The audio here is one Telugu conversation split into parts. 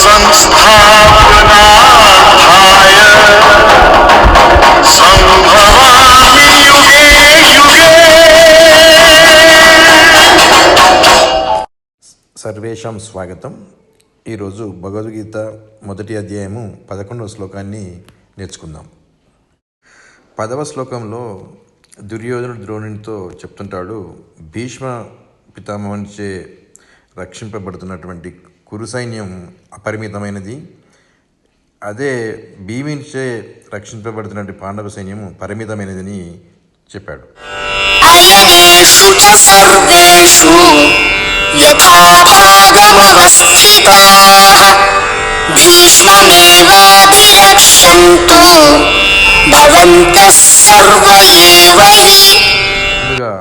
संस्थापनार्थाय संभवामि युगे युगे। సర్వేషాం స్వాగతం. ఈరోజు భగవద్గీత మొదటి అధ్యాయము 11వ శ్లోకాన్ని నేర్చుకుందాం. 10వ శ్లోకంలో దుర్యోధనుడు ద్రోణునితో చెప్తుంటాడు, భీష్మ పితామహునిచే రక్షింపబడుతున్నటువంటి కురు సైన్యం అపరిమితమైనది, అదే భీమునిచే రక్షింపబడుతున్నటువంటి పాండవ సైన్యము పరిమితమైనదని చెప్పాడు. అయనేషు చ సర్వేషు యథాభాగమవస్థితాః భీష్మమేవాభిరక్షन्तు భవంతః సర్వ ఏవ హి. ముందుగా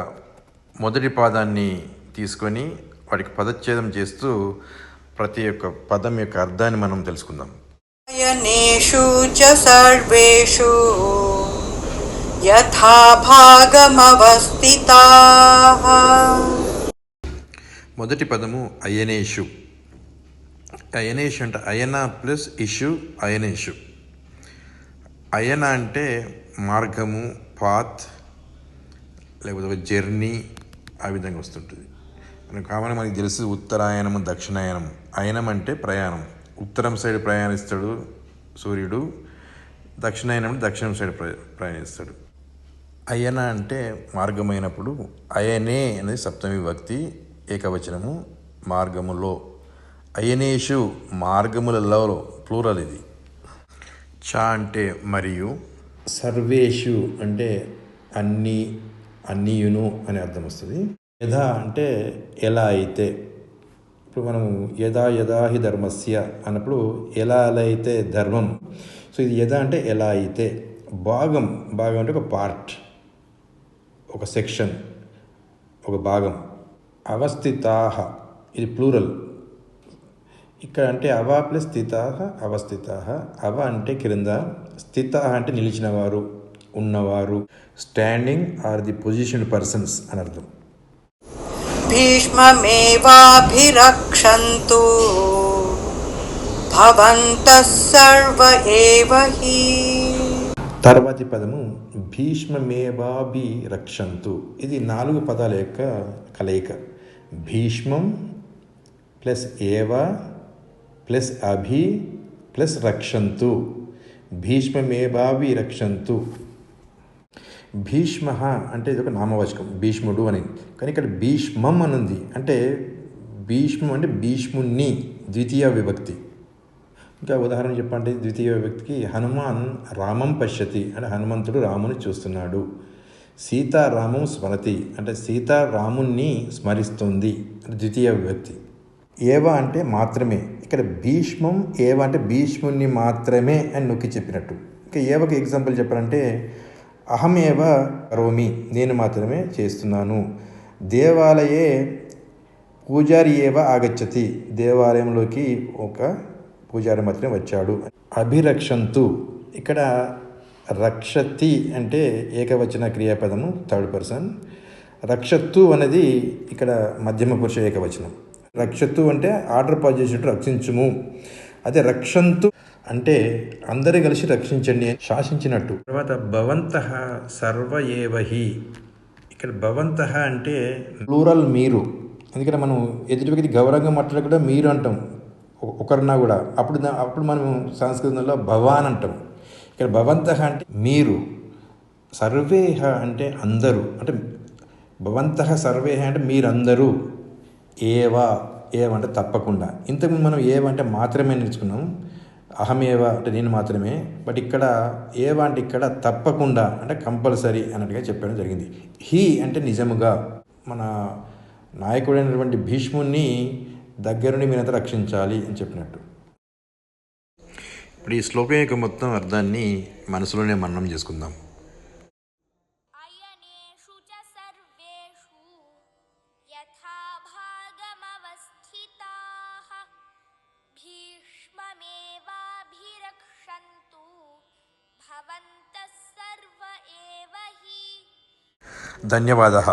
మొదటి పాదాన్ని తీసుకొని వాటికి పదచ్ఛేదం చేస్తూ ప్రతి ఒక్క పదం యొక్క అర్థాన్ని మనం తెలుసుకుందాం. అయనేషు చ సర్వేషు యథాభాగమవస్థితాః. మొదటి పదము అయనేషు. అయనేషు అంటే అయన ప్లస్ ఇషు, అయనేషు. అయన అంటే మార్గము, పాత్, లేకపోతే జర్నీ, ఆ విధంగా వస్తుంటుంది. కామన్ మనకి తెలుసు ఉత్తరాయణము, దక్షిణాయనం. అయనం అంటే ప్రయాణం. ఉత్తరం సైడ్ ప్రయాణిస్తాడు సూర్యుడు, దక్షిణాయనం దక్షిణం సైడ్ ప్రయాణిస్తాడు. అయన అంటే మార్గమైనప్పుడు, అయనే అనేది సప్తమి విభక్తి, ఏకవచనము, మార్గములో. అయనేషు మార్గములలో, ప్లూరల్ ఇది. చ అంటే మరియు, సర్వేషు అంటే అన్ని, అన్నియును అని అర్థం వస్తుంది. యథా అంటే ఎలా అయితే. ఇప్పుడు మనం యథా యథా హి ధర్మస్య అన్నప్పుడు ఎలా ఎలా అయితే ధర్మం. సో ఇది యథా అంటే ఎలా అయితే. భాగం, భాగం అంటే ఒక పార్ట్, ఒక సెక్షన్, ఒక భాగం. అవస్థితాః ఇది ప్లూరల్. ఇక్కడ అంటే అవ ప్లస్ స్థితాః, అవస్థితాః. అవ అంటే క్రింద, స్థితాః అంటే నిలిచినవారు, ఉన్నవారు. Standing are the position persons అని అర్థం. భీష్మమేవాభిరక్షन्तు భవంతః సర్వ ఏవ హి. తర్వాతి పదము భీష్మమేవాభిరక్షन्तు. ఇది 4 పదాల యొక్క కలయిక. భీష్మం ప్లస్ ఏవ ప్లస్ అభి ప్లస్ రక్షంతు. భీష్మమేవాభిరక్షन्तు. భీష్మ అంటే ఇది ఒక నామవాచకం, భీష్ముడు అని. కానీ ఇక్కడ భీష్మం అని ఉంది. అంటే భీష్మం అంటే భీష్ముణ్ణి, ద్వితీయ విభక్తి. ఇంకా ఉదాహరణ చెప్పండి, ద్వితీయ విభక్తికి హనుమాన్ రామం పశ్యతి అంటే హనుమంతుడు రాముని చూస్తున్నాడు. సీతారామం స్మరతి అంటే సీతారాముణ్ణి స్మరిస్తుంది అంటే ద్వితీయ విభక్తి. ఏవ అంటే మాత్రమే. ఇక్కడ భీష్మం ఏవ అంటే భీష్ముణ్ణి మాత్రమే అని నొక్కి చెప్పినట్టు. ఇంకా ఏవకి ఎగ్జాంపుల్ చెప్పాలంటే అహమేవ కరోమి, నేను మాత్రమే చేస్తున్నాను. దేవాలయే పూజారి ఏవ ఆగచ్చతి, దేవాలయంలోకి ఒక పూజారి మాత్రమే వచ్చాడు. అభిరక్షంతు, ఇక్కడ రక్షతి అంటే ఏకవచన క్రియాపదము, థర్డ్ పర్సన్. రక్షత్తు అనేది ఇక్కడ మధ్యమ పురుష ఏకవచనం. రక్షత్తు అంటే ఆర్డర్ పాస్ చేసినట్టు రక్షించుము. అదే రక్షంతు అంటే అందరూ కలిసి రక్షించండి అని శాసించినట్టు. తర్వాత భవంతః సర్వ ఏవ హి. ఇక్కడ భవంతః అంటే ప్లూరల్ మీరు. అందుకని మనం ఎదుటి వ్యక్తి గౌరవంగా మాట్లాడే కూడా మీరు అంటాం, ఒకరినా కూడా. అప్పుడు మనం సంస్కృతంలో భవాన్ అంటాం. ఇక్కడ భవంతః అంటే మీరు, సర్వేహ అంటే అందరూ, అంటే భవంతః సర్వేహ అంటే మీరందరూ. ఏవా, ఏవంటే తప్పకుండా. ఇంతకుముందు మనం ఏవంటే మాత్రమే నేర్చుకున్నాం, అహమేవ అంటే నేను మాత్రమే. బట్ ఇక్కడ ఏవ అంటే ఇక్కడ తప్పకుండా అంటే కంపల్సరీ అన్నట్టుగా చెప్పడం జరిగింది. హీ అంటే నిజముగా, మన నాయకుడైనటువంటి భీష్ముణ్ణి దగ్గరుండి మీరంతా రక్షించాలి అని చెప్పినట్టు. ఇప్పుడు ఈ శ్లోకం యొక్క మొత్తం అర్థాన్ని మనసులోనే మననం చేసుకుందాం. అయనేషు చ సర్వేషు యథాభాగమవస్థితాః భీష్మమేవాభిరక్షन्तు భవంతః సర్వ ఏవ హి. ధన్యవాదः.